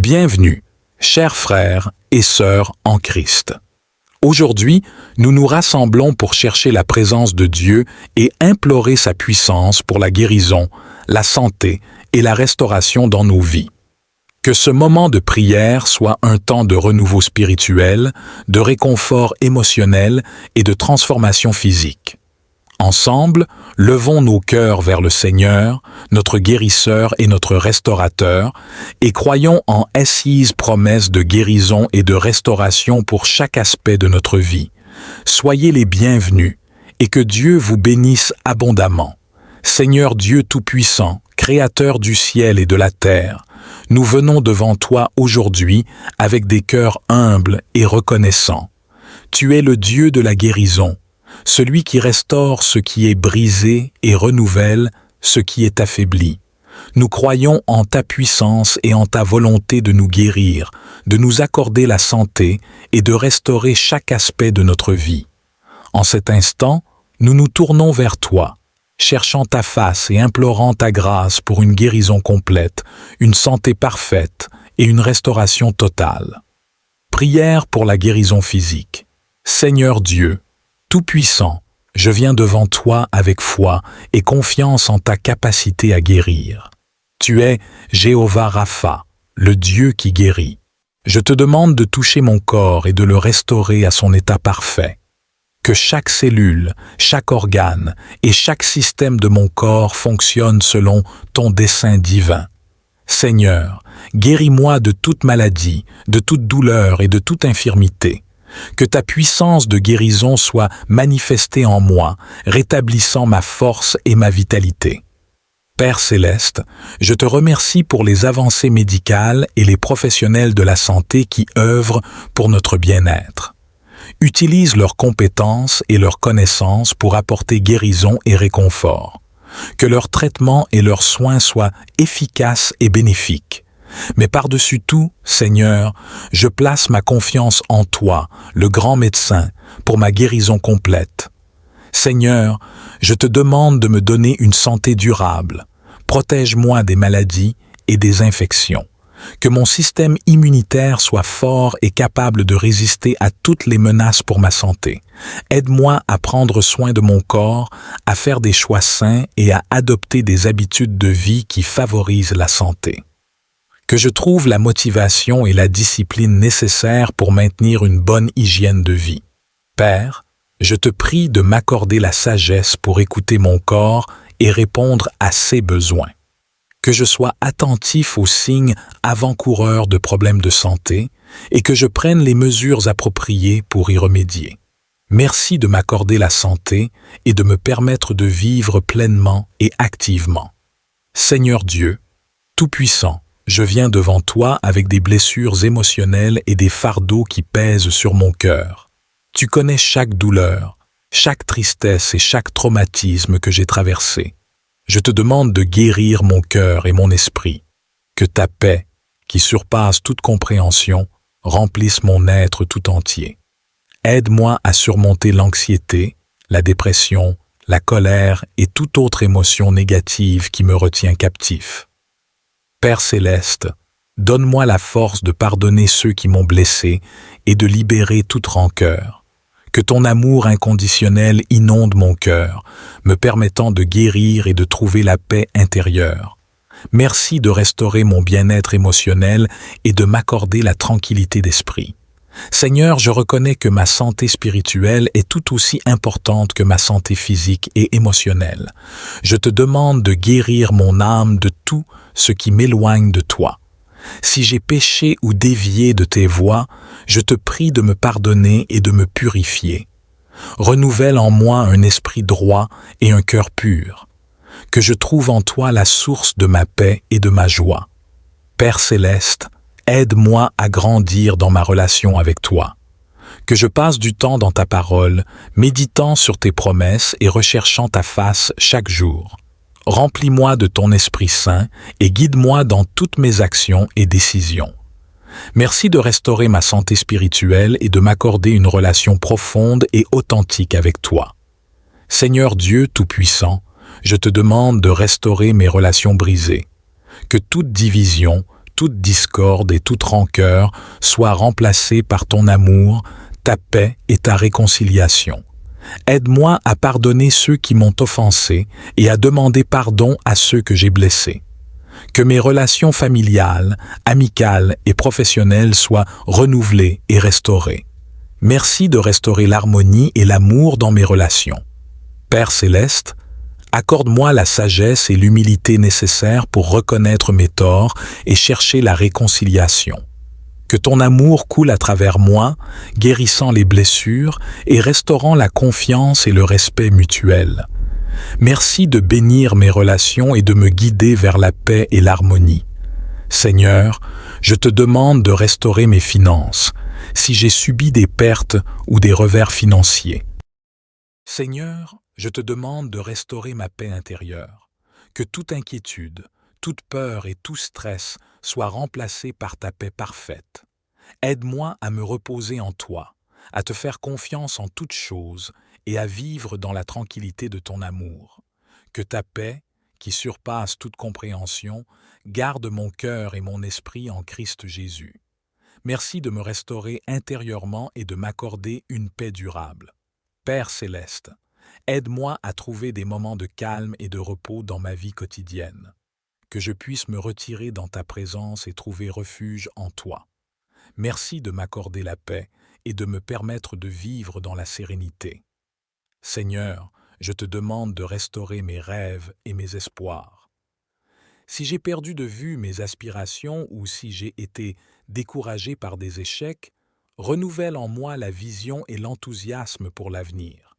Bienvenue, chers frères et sœurs en Christ. Aujourd'hui, nous nous rassemblons pour chercher la présence de Dieu et implorer sa puissance pour la guérison, la santé et la restauration dans nos vies. Que ce moment de prière soit un temps de renouveau spirituel, de réconfort émotionnel et de transformation physique. Ensemble, levons nos cœurs vers le Seigneur, notre guérisseur et notre restaurateur, et croyons en assises promesses de guérison et de restauration pour chaque aspect de notre vie. Soyez les bienvenus, et que Dieu vous bénisse abondamment. Seigneur Dieu Tout-Puissant, Créateur du ciel et de la terre, nous venons devant toi aujourd'hui avec des cœurs humbles et reconnaissants. Tu es le Dieu de la guérison, celui qui restaure ce qui est brisé et renouvelle ce qui est affaibli. Nous croyons en ta puissance et en ta volonté de nous guérir, de nous accorder la santé et de restaurer chaque aspect de notre vie. En cet instant, nous nous tournons vers toi, cherchant ta face et implorant ta grâce pour une guérison complète, une santé parfaite et une restauration totale. Prière pour la guérison physique. Seigneur Dieu, Tout-Puissant, je viens devant toi avec foi et confiance en ta capacité à guérir. Tu es Jéhovah Rapha, le Dieu qui guérit. Je te demande de toucher mon corps et de le restaurer à son état parfait. Que chaque cellule, chaque organe et chaque système de mon corps fonctionne selon ton dessein divin. Seigneur, guéris-moi de toute maladie, de toute douleur et de toute infirmité. Que ta puissance de guérison soit manifestée en moi, rétablissant ma force et ma vitalité. Père céleste, je te remercie pour les avancées médicales et les professionnels de la santé qui œuvrent pour notre bien-être. Utilise leurs compétences et leurs connaissances pour apporter guérison et réconfort. Que leurs traitements et leurs soins soient efficaces et bénéfiques. Mais par-dessus tout, Seigneur, je place ma confiance en toi, le grand médecin, pour ma guérison complète. Seigneur, je te demande de me donner une santé durable. Protège-moi des maladies et des infections. Que mon système immunitaire soit fort et capable de résister à toutes les menaces pour ma santé. Aide-moi à prendre soin de mon corps, à faire des choix sains et à adopter des habitudes de vie qui favorisent la santé. Que je trouve la motivation et la discipline nécessaires pour maintenir une bonne hygiène de vie. Père, je te prie de m'accorder la sagesse pour écouter mon corps et répondre à ses besoins. Que je sois attentif aux signes avant-coureurs de problèmes de santé et que je prenne les mesures appropriées pour y remédier. Merci de m'accorder la santé et de me permettre de vivre pleinement et activement. Seigneur Dieu, Tout-Puissant, je viens devant toi avec des blessures émotionnelles et des fardeaux qui pèsent sur mon cœur. Tu connais chaque douleur, chaque tristesse et chaque traumatisme que j'ai traversé. Je te demande de guérir mon cœur et mon esprit. Que ta paix, qui surpasse toute compréhension, remplisse mon être tout entier. Aide-moi à surmonter l'anxiété, la dépression, la colère et toute autre émotion négative qui me retient captif. Père céleste, donne-moi la force de pardonner ceux qui m'ont blessé et de libérer toute rancœur. Que ton amour inconditionnel inonde mon cœur, me permettant de guérir et de trouver la paix intérieure. Merci de restaurer mon bien-être émotionnel et de m'accorder la tranquillité d'esprit. Seigneur, je reconnais que ma santé spirituelle est tout aussi importante que ma santé physique et émotionnelle. Je te demande de guérir mon âme de tout ce qui m'éloigne de toi. Si j'ai péché ou dévié de tes voies, je te prie de me pardonner et de me purifier. Renouvelle en moi un esprit droit et un cœur pur. Que je trouve en toi la source de ma paix et de ma joie. Père céleste, aide-moi à grandir dans ma relation avec toi. Que je passe du temps dans ta parole, méditant sur tes promesses et recherchant ta face chaque jour. Remplis-moi de ton Esprit Saint et guide-moi dans toutes mes actions et décisions. Merci de restaurer ma santé spirituelle et de m'accorder une relation profonde et authentique avec toi. Seigneur Dieu Tout-Puissant, je te demande de restaurer mes relations brisées. Que toute division, toute discorde et toute rancœur soient remplacées par ton amour, ta paix et ta réconciliation. Aide-moi à pardonner ceux qui m'ont offensé et à demander pardon à ceux que j'ai blessés. Que mes relations familiales, amicales et professionnelles soient renouvelées et restaurées. Merci de restaurer l'harmonie et l'amour dans mes relations. Père céleste, accorde-moi la sagesse et l'humilité nécessaires pour reconnaître mes torts et chercher la réconciliation. Que ton amour coule à travers moi, guérissant les blessures et restaurant la confiance et le respect mutuel. Merci de bénir mes relations et de me guider vers la paix et l'harmonie. Seigneur, je te demande de restaurer mes finances, si j'ai subi des pertes ou des revers financiers. Seigneur, je te demande de restaurer ma paix intérieure, que toute inquiétude, toute peur et tout stress soient remplacés par ta paix parfaite. Aide-moi à me reposer en toi, à te faire confiance en toutes choses et à vivre dans la tranquillité de ton amour. Que ta paix, qui surpasse toute compréhension, garde mon cœur et mon esprit en Christ Jésus. Merci de me restaurer intérieurement et de m'accorder une paix durable. Père céleste, aide-moi à trouver des moments de calme et de repos dans ma vie quotidienne. Que je puisse me retirer dans ta présence et trouver refuge en toi. Merci de m'accorder la paix et de me permettre de vivre dans la sérénité. Seigneur, je te demande de restaurer mes rêves et mes espoirs. Si j'ai perdu de vue mes aspirations ou si j'ai été découragé par des échecs, renouvelle en moi la vision et l'enthousiasme pour l'avenir.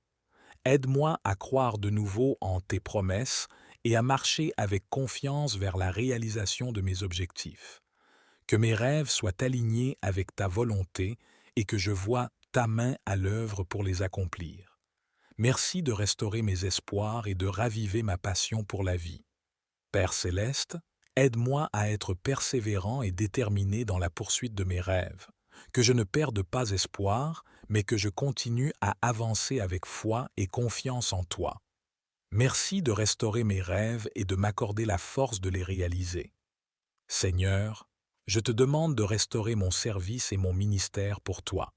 Aide-moi à croire de nouveau en tes promesses et à marcher avec confiance vers la réalisation de mes objectifs. Que mes rêves soient alignés avec ta volonté et que je voie ta main à l'œuvre pour les accomplir. Merci de restaurer mes espoirs et de raviver ma passion pour la vie. Père céleste, aide-moi à être persévérant et déterminé dans la poursuite de mes rêves. Que je ne perde pas espoir, mais que je continue à avancer avec foi et confiance en toi. Merci de restaurer mes rêves et de m'accorder la force de les réaliser. Seigneur, je te demande de restaurer mon service et mon ministère pour toi.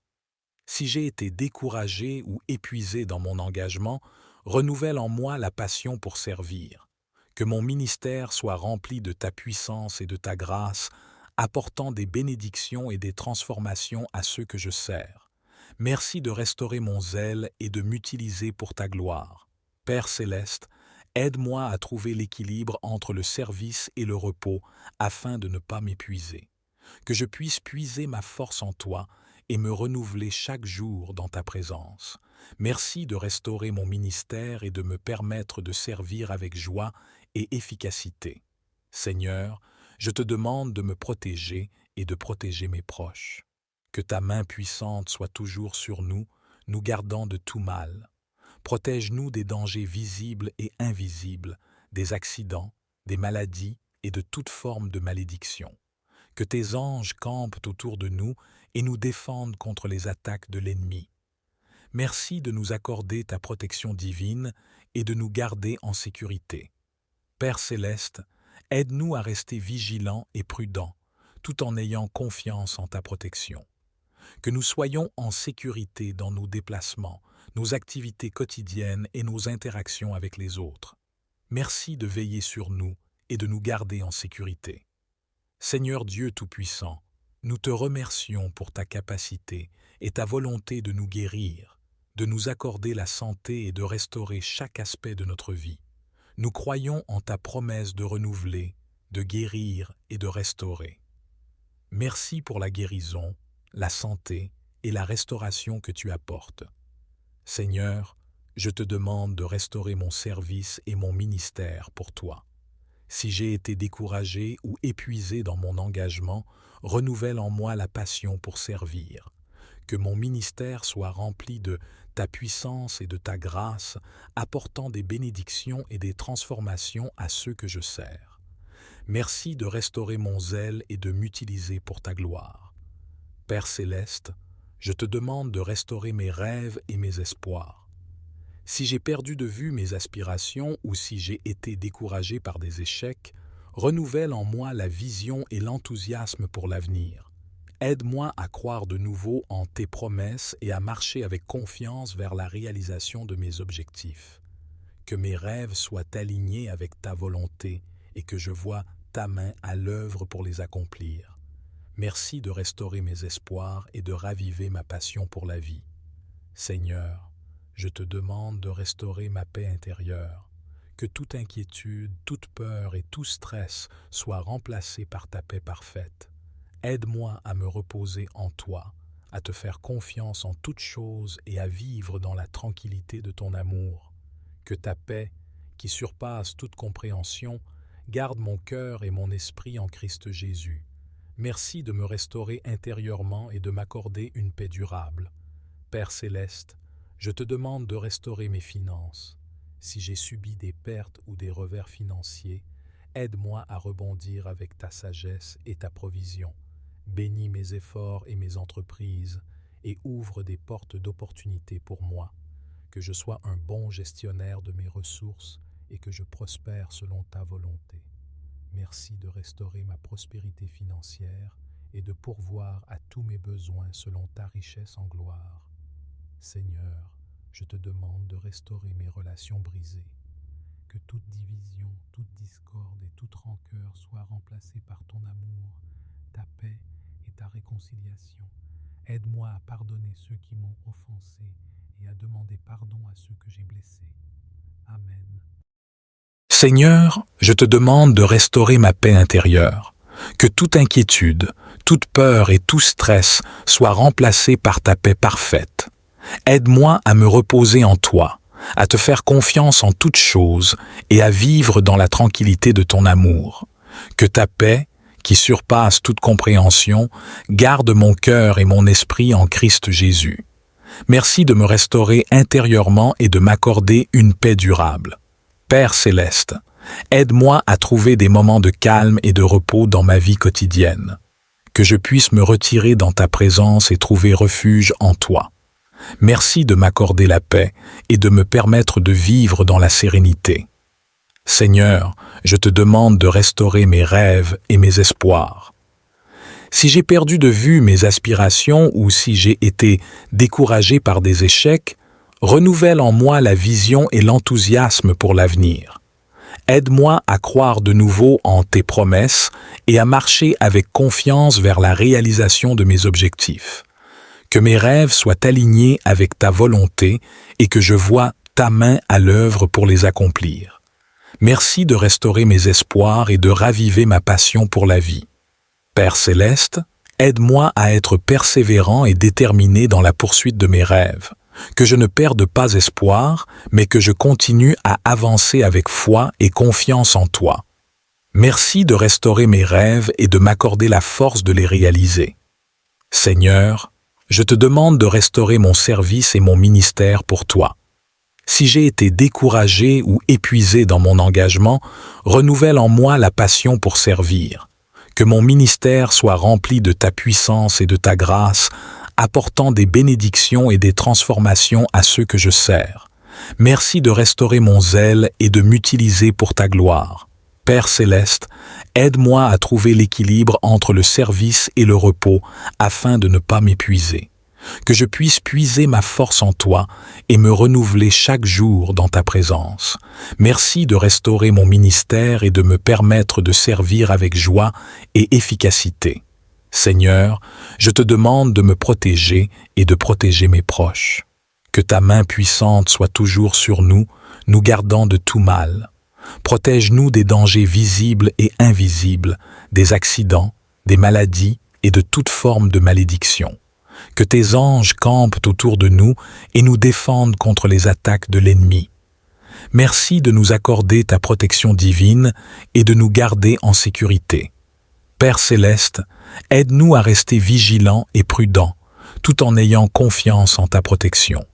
Si j'ai été découragé ou épuisé dans mon engagement, renouvelle en moi la passion pour servir. Que mon ministère soit rempli de ta puissance et de ta grâce, apportant des bénédictions et des transformations à ceux que je sers. Merci de restaurer mon zèle et de m'utiliser pour ta gloire. Père céleste, aide-moi à trouver l'équilibre entre le service et le repos afin de ne pas m'épuiser. Que je puisse puiser ma force en toi et me renouveler chaque jour dans ta présence. Merci de restaurer mon ministère et de me permettre de servir avec joie et efficacité. Seigneur, je te demande de me protéger et de protéger mes proches. Que ta main puissante soit toujours sur nous, nous gardant de tout mal. Protège-nous des dangers visibles et invisibles, des accidents, des maladies et de toute forme de malédiction. Que tes anges campent autour de nous et nous défendent contre les attaques de l'ennemi. Merci de nous accorder ta protection divine et de nous garder en sécurité. Père céleste, aide-nous à rester vigilants et prudents, tout en ayant confiance en ta protection. Que nous soyons en sécurité dans nos déplacements, nos activités quotidiennes et nos interactions avec les autres. Merci de veiller sur nous et de nous garder en sécurité. Seigneur Dieu Tout-Puissant, nous te remercions pour ta capacité et ta volonté de nous guérir, de nous accorder la santé et de restaurer chaque aspect de notre vie. Nous croyons en ta promesse de renouveler, de guérir et de restaurer. Merci pour la guérison, la santé et la restauration que tu apportes. Seigneur, je te demande de restaurer mon service et mon ministère pour toi. Si j'ai été découragé ou épuisé dans mon engagement, renouvelle en moi la passion pour servir. Que mon ministère soit rempli de ta puissance et de ta grâce, apportant des bénédictions et des transformations à ceux que je sers. Merci de restaurer mon zèle et de m'utiliser pour ta gloire. Père céleste, je te demande de restaurer mes rêves et mes espoirs. Si j'ai perdu de vue mes aspirations ou si j'ai été découragé par des échecs, Renouvelle en moi la vision et l'enthousiasme pour l'avenir. Aide-moi à croire de nouveau en tes promesses et à marcher avec confiance vers la réalisation de mes objectifs. Que mes rêves soient alignés avec ta volonté et que je vois ta main à l'œuvre pour les accomplir. Merci de restaurer mes espoirs et de raviver ma passion pour la vie. Seigneur, je te demande de restaurer ma paix intérieure, que toute inquiétude, toute peur et tout stress soient remplacés par ta paix parfaite. Aide-moi à me reposer en toi, à te faire confiance en toutes choses et à vivre dans la tranquillité de ton amour. Que ta paix, qui surpasse toute compréhension, garde mon cœur et mon esprit en Christ Jésus. Merci de me restaurer intérieurement et de m'accorder une paix durable. Père céleste, je te demande de restaurer mes finances. Si j'ai subi des pertes ou des revers financiers, aide-moi à rebondir avec ta sagesse et ta provision. Bénis mes efforts et mes entreprises et ouvre des portes d'opportunités pour moi. Que je sois un bon gestionnaire de mes ressources et que je prospère selon ta volonté. Merci de restaurer ma prospérité financière et de pourvoir à tous mes besoins selon ta richesse en gloire. Seigneur, je te demande de restaurer mes relations brisées. Que toute division, toute discorde et toute rancœur soient remplacées par ton amour, ta paix et ta réconciliation. Aide-moi à pardonner ceux qui m'ont offensé et à demander pardon à ceux que j'ai blessés. Amen. Seigneur, je te demande de restaurer ma paix intérieure. Que toute inquiétude, toute peur et tout stress soient remplacés par ta paix parfaite. Aide-moi à me reposer en toi, à te faire confiance en toutes choses et à vivre dans la tranquillité de ton amour. Que ta paix, qui surpasse toute compréhension, garde mon cœur et mon esprit en Christ Jésus. Merci de me restaurer intérieurement et de m'accorder une paix durable. Père céleste, aide-moi à trouver des moments de calme et de repos dans ma vie quotidienne. Que je puisse me retirer dans ta présence et trouver refuge en toi. Merci de m'accorder la paix et de me permettre de vivre dans la sérénité. Seigneur, je te demande de restaurer mes rêves et mes espoirs. Si j'ai perdu de vue mes aspirations ou si j'ai été découragé par des échecs, renouvelle en moi la vision et l'enthousiasme pour l'avenir. Aide-moi à croire de nouveau en tes promesses et à marcher avec confiance vers la réalisation de mes objectifs. Que mes rêves soient alignés avec ta volonté et que je voie ta main à l'œuvre pour les accomplir. Merci de restaurer mes espoirs et de raviver ma passion pour la vie. Père céleste, aide-moi à être persévérant et déterminé dans la poursuite de mes rêves. Que je ne perde pas espoir, mais que je continue à avancer avec foi et confiance en toi. Merci de restaurer mes rêves et de m'accorder la force de les réaliser. Seigneur, je te demande de restaurer mon service et mon ministère pour toi. Si j'ai été découragé ou épuisé dans mon engagement, renouvelle en moi la passion pour servir. Que mon ministère soit rempli de ta puissance et de ta grâce, apportant des bénédictions et des transformations à ceux que je sers. Merci de restaurer mon zèle et de m'utiliser pour ta gloire. Père céleste, aide-moi à trouver l'équilibre entre le service et le repos afin de ne pas m'épuiser. Que je puisse puiser ma force en toi et me renouveler chaque jour dans ta présence. Merci de restaurer mon ministère et de me permettre de servir avec joie et efficacité. Seigneur, je te demande de me protéger et de protéger mes proches. Que ta main puissante soit toujours sur nous, nous gardant de tout mal. Protège-nous des dangers visibles et invisibles, des accidents, des maladies et de toute forme de malédiction. Que tes anges campent autour de nous et nous défendent contre les attaques de l'ennemi. Merci de nous accorder ta protection divine et de nous garder en sécurité. Père céleste, aide-nous à rester vigilants et prudents, tout en ayant confiance en ta protection.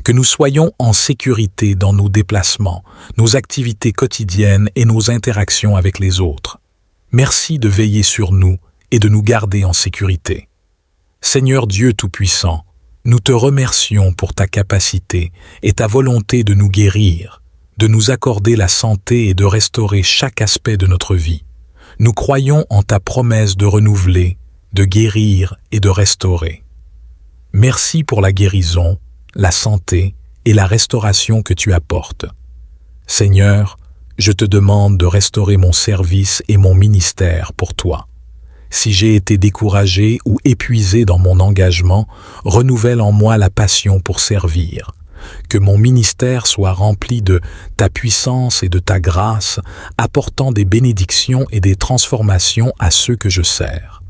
Que nous soyons en sécurité dans nos déplacements, nos activités quotidiennes et nos interactions avec les autres. Merci de veiller sur nous et de nous garder en sécurité. Seigneur Dieu Tout-Puissant, nous te remercions pour ta capacité et ta volonté de nous guérir, de nous accorder la santé et de restaurer chaque aspect de notre vie. Nous croyons en ta promesse de renouveler, de guérir et de restaurer. Merci pour la guérison, la santé et la restauration que tu apportes. Seigneur, je te demande de restaurer mon service et mon ministère pour toi. Si j'ai été découragé ou épuisé dans mon engagement, renouvelle en moi la passion pour servir. Que mon ministère soit rempli de ta puissance et de ta grâce, apportant des bénédictions et des transformations à ceux que je sers.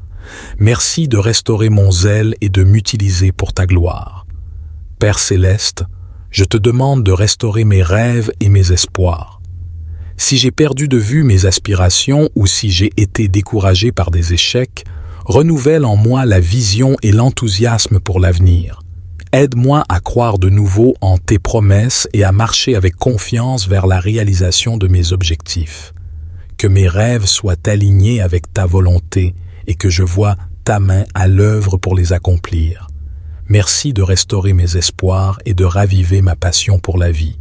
Merci de restaurer mon zèle et de m'utiliser pour ta gloire. Père céleste, je te demande de restaurer mes rêves et mes espoirs. Si j'ai perdu de vue mes aspirations ou si j'ai été découragé par des échecs, renouvelle en moi la vision et l'enthousiasme pour l'avenir. Aide-moi à croire de nouveau en tes promesses et à marcher avec confiance vers la réalisation de mes objectifs. Que mes rêves soient alignés avec ta volonté et que je vois ta main à l'œuvre pour les accomplir. Merci de restaurer mes espoirs et de raviver ma passion pour la vie.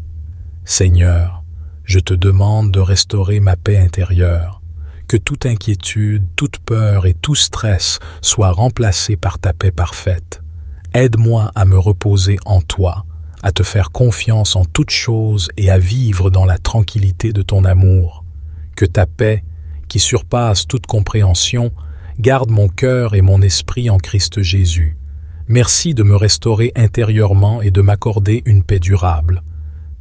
Seigneur, je te demande de restaurer ma paix intérieure, que toute inquiétude, toute peur et tout stress soient remplacés par ta paix parfaite. Aide-moi à me reposer en toi, à te faire confiance en toutes choses et à vivre dans la tranquillité de ton amour. Que ta paix, qui surpasse toute compréhension, garde mon cœur et mon esprit en Christ Jésus. Merci de me restaurer intérieurement et de m'accorder une paix durable.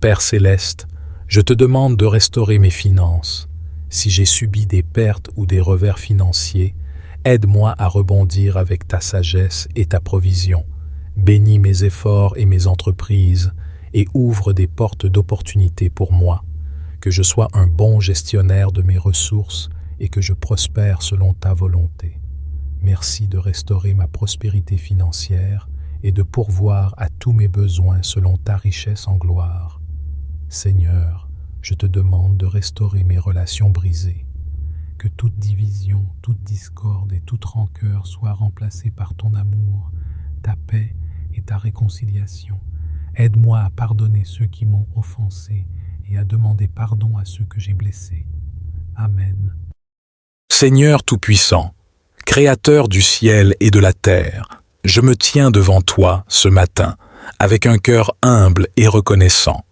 Père céleste, je te demande de restaurer mes finances. Si j'ai subi des pertes ou des revers financiers, aide-moi à rebondir avec ta sagesse et ta provision. Bénis mes efforts et mes entreprises et ouvre des portes d'opportunités pour moi. Que je sois un bon gestionnaire de mes ressources et que je prospère selon ta volonté. Merci de restaurer ma prospérité financière et de pourvoir à tous mes besoins selon ta richesse en gloire. Seigneur, je te demande de restaurer mes relations brisées. Que toute division, toute discorde et toute rancœur soient remplacées par ton amour, ta paix et ta réconciliation. Aide-moi à pardonner ceux qui m'ont offensé et à demander pardon à ceux que j'ai blessés. Amen. Seigneur Tout-Puissant, Créateur du ciel et de la terre, je me tiens devant toi ce matin avec un cœur humble et reconnaissant.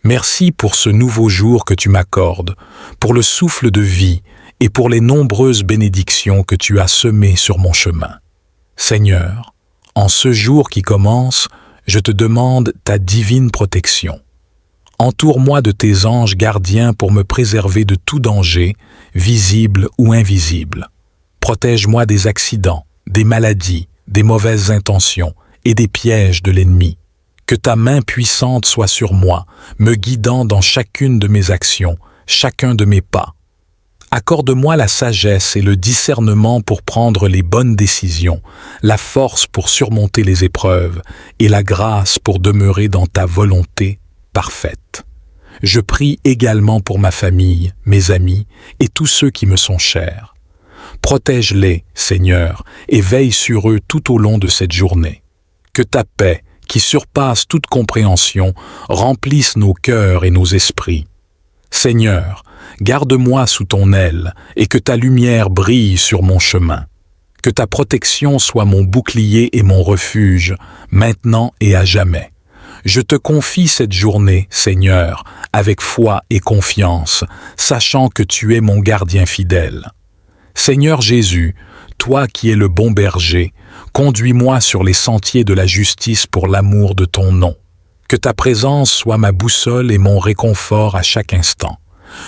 Merci pour ce nouveau jour que tu m'accordes, pour le souffle de vie et pour les nombreuses bénédictions que tu as semées sur mon chemin. Seigneur, en ce jour qui commence, je te demande ta divine protection. Entoure-moi de tes anges gardiens pour me préserver de tout danger, visible ou invisible. Protège-moi des accidents, des maladies, des mauvaises intentions et des pièges de l'ennemi. Que ta main puissante soit sur moi, me guidant dans chacune de mes actions, chacun de mes pas. Accorde-moi la sagesse et le discernement pour prendre les bonnes décisions, la force pour surmonter les épreuves et la grâce pour demeurer dans ta volonté parfaite. Je prie également pour ma famille, mes amis et tous ceux qui me sont chers. Protège-les, Seigneur, et veille sur eux tout au long de cette journée. Que ta paix, qui surpasse toute compréhension, remplisse nos cœurs et nos esprits. Seigneur, garde-moi sous ton aile et que ta lumière brille sur mon chemin. Que ta protection soit mon bouclier et mon refuge, maintenant et à jamais. Je te confie cette journée, Seigneur, avec foi et confiance, sachant que tu es mon gardien fidèle. Seigneur Jésus, toi qui es le bon berger, conduis-moi sur les sentiers de la justice pour l'amour de ton nom. Que ta présence soit ma boussole et mon réconfort à chaque instant.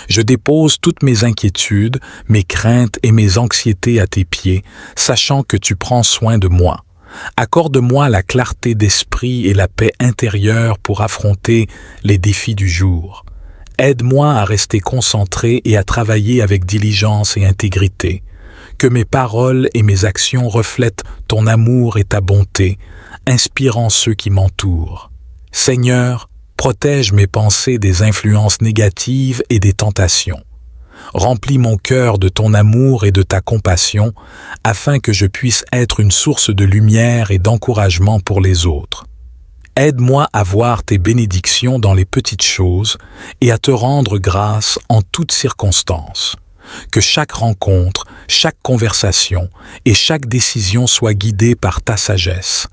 Je dépose toutes mes inquiétudes, mes craintes et mes anxiétés à tes pieds, sachant que tu prends soin de moi. Accorde-moi la clarté d'esprit et la paix intérieure pour affronter les défis du jour. Aide-moi à rester concentré et à travailler avec diligence et intégrité. Que mes paroles et mes actions reflètent ton amour et ta bonté, inspirant ceux qui m'entourent. Seigneur, protège mes pensées des influences négatives et des tentations. Remplis mon cœur de ton amour et de ta compassion, afin que je puisse être une source de lumière et d'encouragement pour les autres. Aide-moi à voir tes bénédictions dans les petites choses et à te rendre grâce en toutes circonstances. Que chaque rencontre, chaque conversation et chaque décision soit guidée par ta sagesse.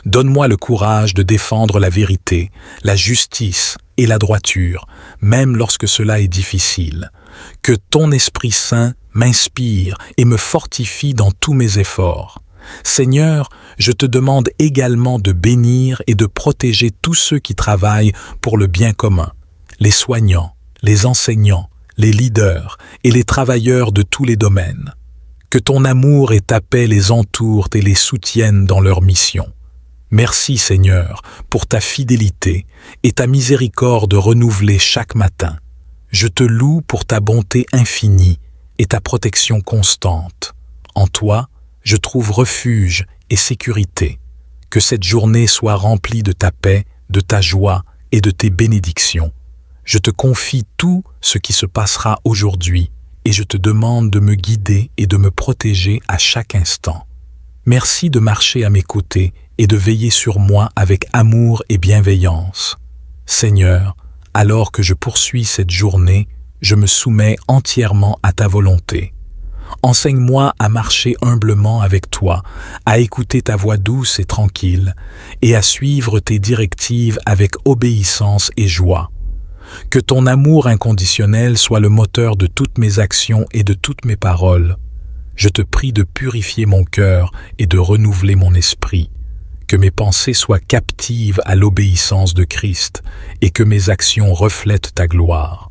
Donne-moi le courage de défendre la vérité, la justice et la droiture, même lorsque cela est difficile. Que ton Esprit Saint m'inspire et me fortifie dans tous mes efforts. Seigneur, je te demande également de bénir et de protéger tous ceux qui travaillent pour le bien commun, les soignants, les enseignants, les leaders et les travailleurs de tous les domaines. Que ton amour et ta paix les entourent et les soutiennent dans leur mission. Merci Seigneur pour ta fidélité et ta miséricorde renouvelée chaque matin. Je te loue pour ta bonté infinie et ta protection constante. En toi, je trouve refuge et sécurité. Que cette journée soit remplie de ta paix, de ta joie et de tes bénédictions. Je te confie tout ce qui se passera aujourd'hui et je te demande de me guider et de me protéger à chaque instant. Merci de marcher à mes côtés et de veiller sur moi avec amour et bienveillance. Seigneur, alors que je poursuis cette journée, je me soumets entièrement à ta volonté. Enseigne-moi à marcher humblement avec toi, à écouter ta voix douce et tranquille, et à suivre tes directives avec obéissance et joie. Que ton amour inconditionnel soit le moteur de toutes mes actions et de toutes mes paroles. Je te prie de purifier mon cœur et de renouveler mon esprit. Que mes pensées soient captives à l'obéissance de Christ et que mes actions reflètent ta gloire.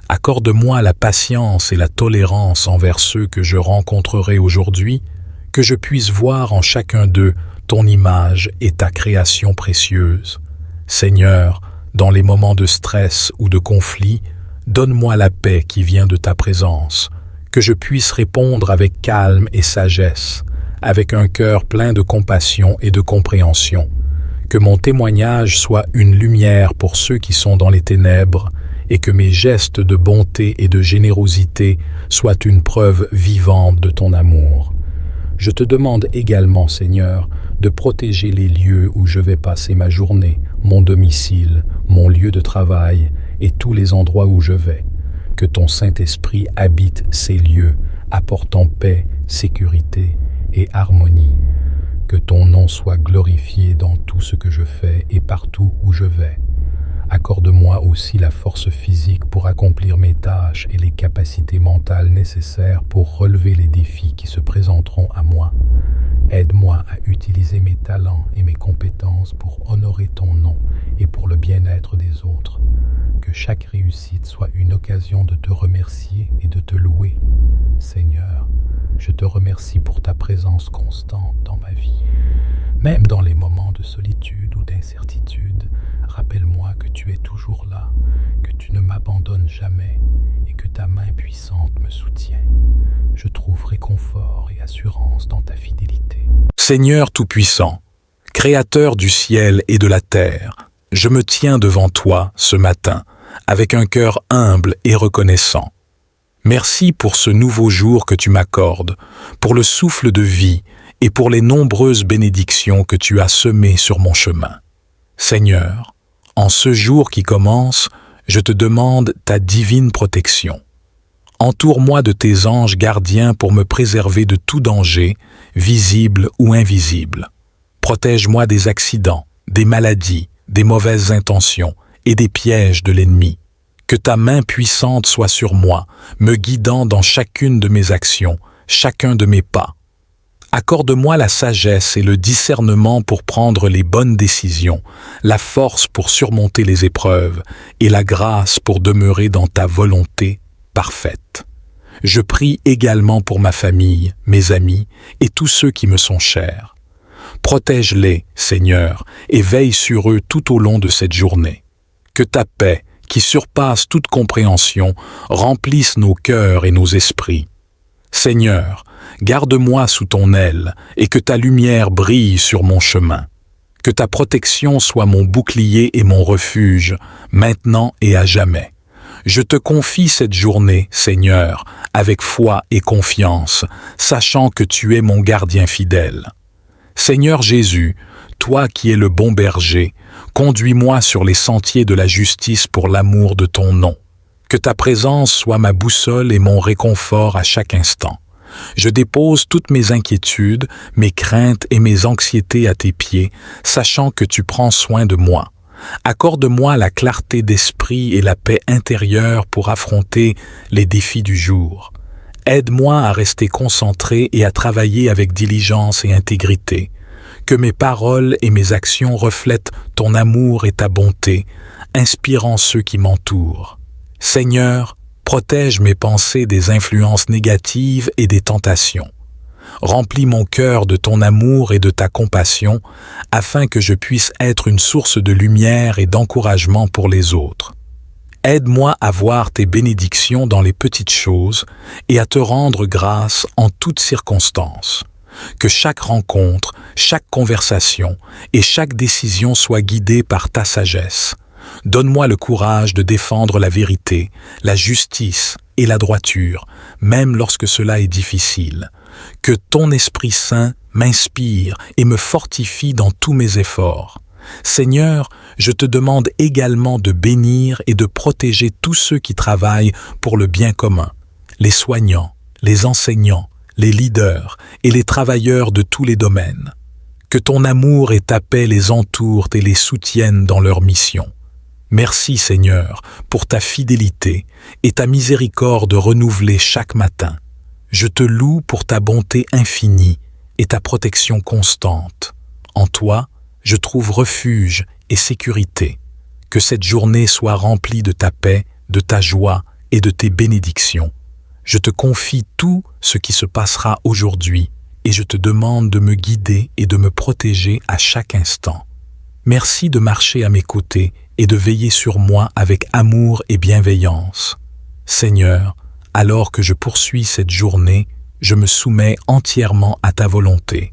Accorde-moi la patience et la tolérance envers ceux que je rencontrerai aujourd'hui, que je puisse voir en chacun d'eux ton image et ta création précieuse. Seigneur, dans les moments de stress ou de conflit, donne-moi la paix qui vient de ta présence, que je puisse répondre avec calme et sagesse, avec un cœur plein de compassion et de compréhension. Que mon témoignage soit une lumière pour ceux qui sont dans les ténèbres et que mes gestes de bonté et de générosité soient une preuve vivante de ton amour. Je te demande également, Seigneur, de protéger les lieux où je vais passer ma journée, mon domicile, mon lieu de travail et tous les endroits où je vais. Que ton Saint-Esprit habite ces lieux, apportant paix, sécurité et harmonie. Que ton nom soit glorifié dans tout ce que je fais et partout où je vais. Accorde-moi aussi la force physique pour accomplir mes tâches et les capacités mentales nécessaires pour relever les défis qui se présenteront à moi. Aide-moi à utiliser mes talents et mes compétences pour honorer ton nom et pour le bien-être des autres. Que chaque réussite soit une occasion de te remercier et de te louer. Seigneur, je te remercie pour ta présence constante dans ma vie. Même dans les moments de solitude ou d'incertitude, rappelle-moi que tu es toujours là, que tu ne m'abandonnes jamais et que ta main puissante me soutient. Je trouve réconfort et assurance dans ta fidélité. Seigneur Tout-Puissant, Créateur du ciel et de la terre, je me tiens devant toi ce matin avec un cœur humble et reconnaissant. Merci pour ce nouveau jour que tu m'accordes, pour le souffle de vie et pour les nombreuses bénédictions que tu as semées sur mon chemin. Seigneur, en ce jour qui commence, je te demande ta divine protection. Entoure-moi de tes anges gardiens pour me préserver de tout danger, visible ou invisible. Protège-moi des accidents, des maladies, des mauvaises intentions et des pièges de l'ennemi. Que ta main puissante soit sur moi, me guidant dans chacune de mes actions, chacun de mes pas. Accorde-moi la sagesse et le discernement pour prendre les bonnes décisions, la force pour surmonter les épreuves et la grâce pour demeurer dans ta volonté parfaite. Je prie également pour ma famille, mes amis et tous ceux qui me sont chers. Protège-les, Seigneur, et veille sur eux tout au long de cette journée. Que ta paix, qui surpasse toute compréhension, remplisse nos cœurs et nos esprits. Seigneur, garde-moi sous ton aile et que ta lumière brille sur mon chemin. Que ta protection soit mon bouclier et mon refuge, maintenant et à jamais. Je te confie cette journée, Seigneur, avec foi et confiance, sachant que tu es mon gardien fidèle. Seigneur Jésus, toi qui es le bon berger, conduis-moi sur les sentiers de la justice pour l'amour de ton nom. Que ta présence soit ma boussole et mon réconfort à chaque instant. Je dépose toutes mes inquiétudes, mes craintes et mes anxiétés à tes pieds, sachant que tu prends soin de moi. Accorde-moi la clarté d'esprit et la paix intérieure pour affronter les défis du jour. Aide-moi à rester concentré et à travailler avec diligence et intégrité. Que mes paroles et mes actions reflètent ton amour et ta bonté, inspirant ceux qui m'entourent. Seigneur, protège mes pensées des influences négatives et des tentations. Remplis mon cœur de ton amour et de ta compassion, afin que je puisse être une source de lumière et d'encouragement pour les autres. Aide-moi à voir tes bénédictions dans les petites choses et à te rendre grâce en toutes circonstances. Que chaque rencontre, chaque conversation et chaque décision soit guidée par ta sagesse. Donne-moi le courage de défendre la vérité, la justice et la droiture, même lorsque cela est difficile. Que ton Esprit Saint m'inspire et me fortifie dans tous mes efforts. Seigneur, je te demande également de bénir et de protéger tous ceux qui travaillent pour le bien commun, les soignants, les enseignants, les leaders et les travailleurs de tous les domaines. Que ton amour et ta paix les entourent et les soutiennent dans leur mission. Merci Seigneur pour ta fidélité et ta miséricorde renouvelée chaque matin. Je te loue pour ta bonté infinie et ta protection constante. En toi, je trouve refuge et sécurité. Que cette journée soit remplie de ta paix, de ta joie et de tes bénédictions. Je te confie tout ce qui se passera aujourd'hui et je te demande de me guider et de me protéger à chaque instant. Merci de marcher à mes côtés et de veiller sur moi avec amour et bienveillance. Seigneur, alors que je poursuis cette journée, je me soumets entièrement à ta volonté.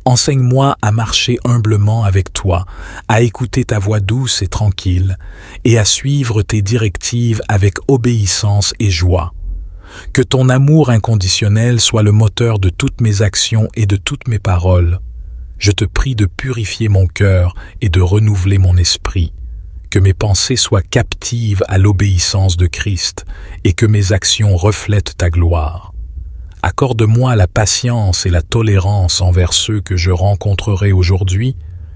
Enseigne-moi à marcher humblement avec toi, à écouter ta voix douce et tranquille, et à suivre tes directives avec obéissance et joie. Que ton amour inconditionnel soit le moteur de toutes mes actions et de toutes mes paroles. Je te prie de purifier mon cœur et de renouveler mon esprit. Que mes pensées soient captives à l'obéissance de Christ et que mes actions reflètent ta gloire. Accorde-moi la patience et la tolérance envers ceux que je rencontrerai aujourd'hui,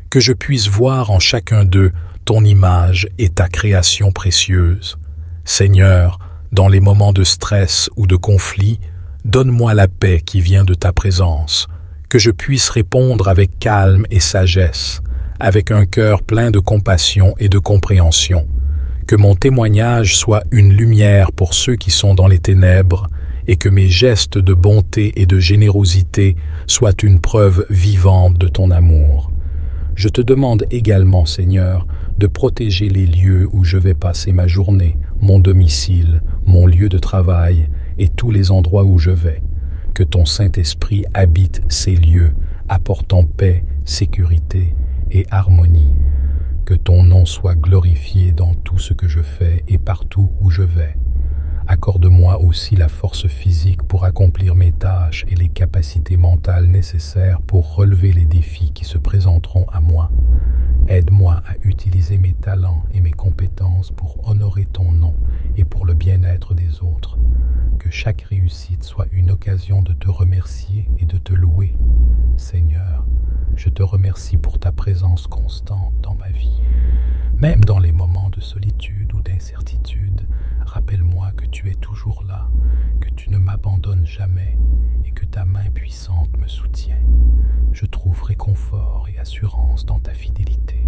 que je puisse voir en chacun d'eux ton image et ta création précieuse. Seigneur, dans les moments de stress ou de conflit, donne-moi la paix qui vient de ta présence, que je puisse répondre avec calme et sagesse, avec un cœur plein de compassion et de compréhension. Que mon témoignage soit une lumière pour ceux qui sont dans les ténèbres et que mes gestes de bonté et de générosité soient une preuve vivante de ton amour. Je te demande également, Seigneur, de protéger les lieux où je vais passer ma journée, mon domicile, mon lieu de travail et tous les endroits où je vais. Que ton Saint-Esprit habite ces lieux, apportant paix, sécurité et harmonie. Que ton nom soit glorifié dans tout ce que je fais et partout où je vais. Accorde-moi aussi la force physique pour accomplir mes tâches et les capacités mentales nécessaires pour relever les défis qui se présenteront à moi. Aide-moi à utiliser mes talents et mes compétences pour honorer ton nom et pour le bien-être des autres. Que chaque réussite soit une occasion de te remercier et de te louer. Seigneur, je te remercie pour ta présence constante dans ma vie. Même dans les moments de solitude ou d'incertitude, rappelle-moi que tu es toujours là, que tu ne m'abandonnes jamais et que ta main puissante me soutient. Je trouve réconfort et assurance dans ta fidélité.